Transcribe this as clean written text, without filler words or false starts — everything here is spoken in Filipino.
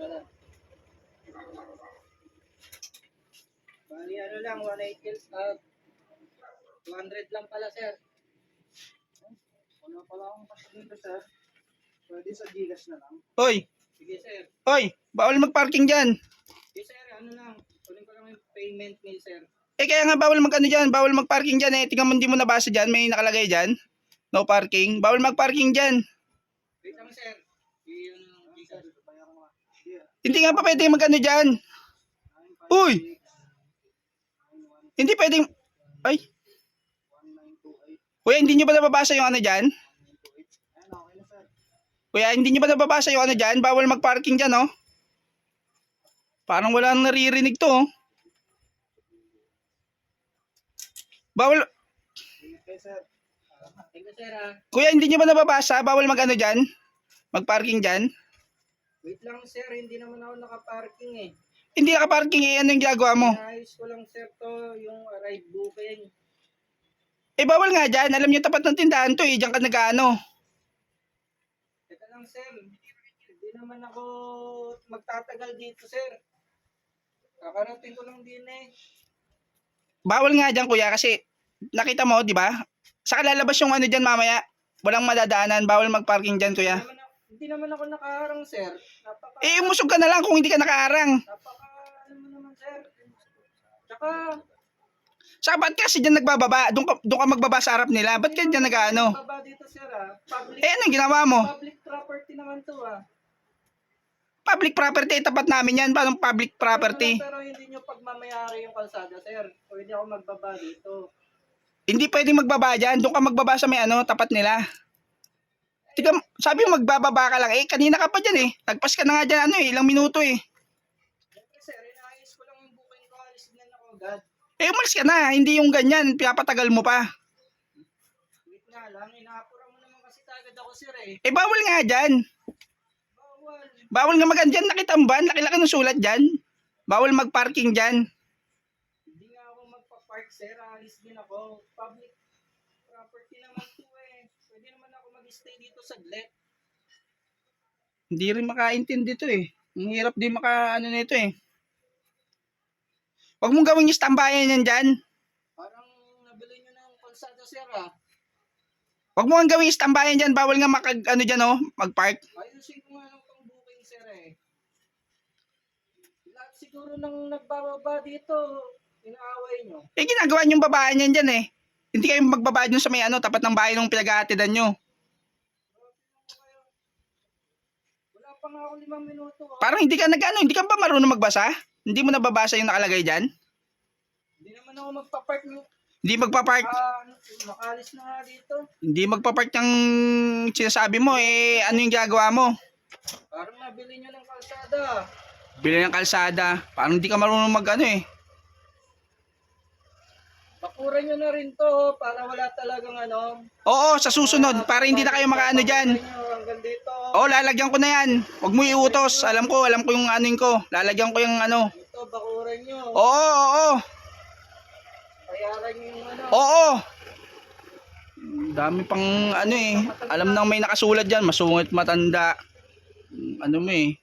na lang. Bali ano lang, 200 lang pala, sir. Wala pala akong cash dito, sir. Pwede sa Gcash na lang. Hoy! Sige, sir. Hoy! Bawal mag-parking dyan. Sige, sir. Ano lang. Kunin ko lang yung payment niyo, sir. Eh kaya nga bawal mag-ano dyan. Bawal mag-parking dyan eh. Tingnan mo, hindi mo nabasa dyan. May nakalagay dyan. No parking. Bawal mag-parking dyan. Wait lang, sir. Yung Gcash. Hindi nga pa pwede mag-ano dyan. Uy! Hindi pwedeng... Ay! Kuya, hindi nyo ba nababasa yung ano dyan? Kuya, hindi nyo ba nababasa yung ano dyan? Bawal mag-parking dyan, oh. Parang wala nang naririnig to, oh. Bawal... Thank you, sir. Thank you, sir, ha. Kuya, hindi nyo ba nababasa? Bawal mag-ano dyan? Mag-parking dyan? Wait lang, sir. Hindi naman ako nakaparking, eh. Hindi naka-parking eh. Ano yung ginagawa mo? Inayos ko lang, sir, to. Yung arrive booking. Eh, bawal nga dyan. Alam nyo, tapat ng tindahan to eh. Diyan ka nag-ano. Teka lang, sir. Hindi naman ako magtatagal dito, sir. Kakarating ko lang din, eh. Bawal nga dyan, kuya, kasi nakita mo, di ba? Saka lalabas yung ano dyan mamaya. Walang madadaanan. Bawal mag-parking dyan, kuya. Hindi naman ako nakaharang, sir. Eh, umusog ka na lang kung hindi ka nakaharang. Ano mo naman, sir. Tsaka, Saka ba't kasi dyan nagbababa? Doon ka magbaba sa harap nila. Ba't ka dyan nag-ano? baba dito, sir, ha. Eh, anong ginawa mo? Public property naman to, ha. Public property. Tapat namin yan. Paano public property? Pero hindi nyo pagmamayari yung kalsada, sir. Pwede ako magbaba dito. Hindi pwedeng magbaba dyan. Doon ka magbaba sa may ano, tapat nila. Tika, sabi mo magbababa ka lang. Eh, kanina ka pa dyan eh. Tagpas ka na nga dyan, ano eh. Ilang minuto eh. Sir, inaayos ko lang yung booking ko. Alis na ako agad. Eh, umalis ka na. Hindi yung ganyan. Pinapatagal mo pa. Wait nga lang. Inaapura mo naman kasi agad ako, sir, eh. Eh, bawal nga dyan. Bawal. Bawal nga mag-andyan. Nakita mo ba? Laki-laki ng sulat dyan. Bawal mag-parking dyan. Hindi nga ako magpa-park, sir. Alis din ako. Public property naman to, eh. Pwede naman ako mag-stay dito saglit. Hindi rin makaintindi to eh. Ang hirap din maka-ano nito eh. Huwag mong gawin yung standbyan yan dyan. Parang nabili nyo ng kalsada, sir, ah. Huwag mo nga gawin yung standbyan dyan. Bawal nga ano dyan oh, mag-park. Ayusin ko nga lang tong booking, sir, eh. Lahat siguro nang nagbababa dito, inaaway nyo. Eh, ginagawa yung babae niyan dyan eh. Hindi kayo magbaba dun sa may ano, tapat ng bahay nung pinag-aatidan nyo. Wala pa nga ako 5 minuto. Parang hindi ka nag-ano, hindi ka ba marunong magbasa? Hindi mo nababasa yung nakalagay dyan? Hindi naman ako magpa-park ng... Hindi magpa-park. Makalis na nga dito. Hindi magpa-park yung sinasabi mo eh. Ano yung ginagawa mo? Parang nabili nyo ng kalsada. Bili ng kalsada. Parang hindi ka marunong mag-ano eh. Bakuran nyo na rin to para wala talagang ano. Oo, sa susunod. Para hindi na kayo makaano dyan. Hanggang dito. Oo, lalagyan ko na yan. Huwag mo iutos. Alam ko yung anuin ko. Lalagyan ko yung ano. Ito, bakuran nyo. Oo, oo. Bayaran nyo yung ano. Oo. Dami pang ano eh. Alam nang may nakasulat dyan. Masungit matanda. Ano mo eh.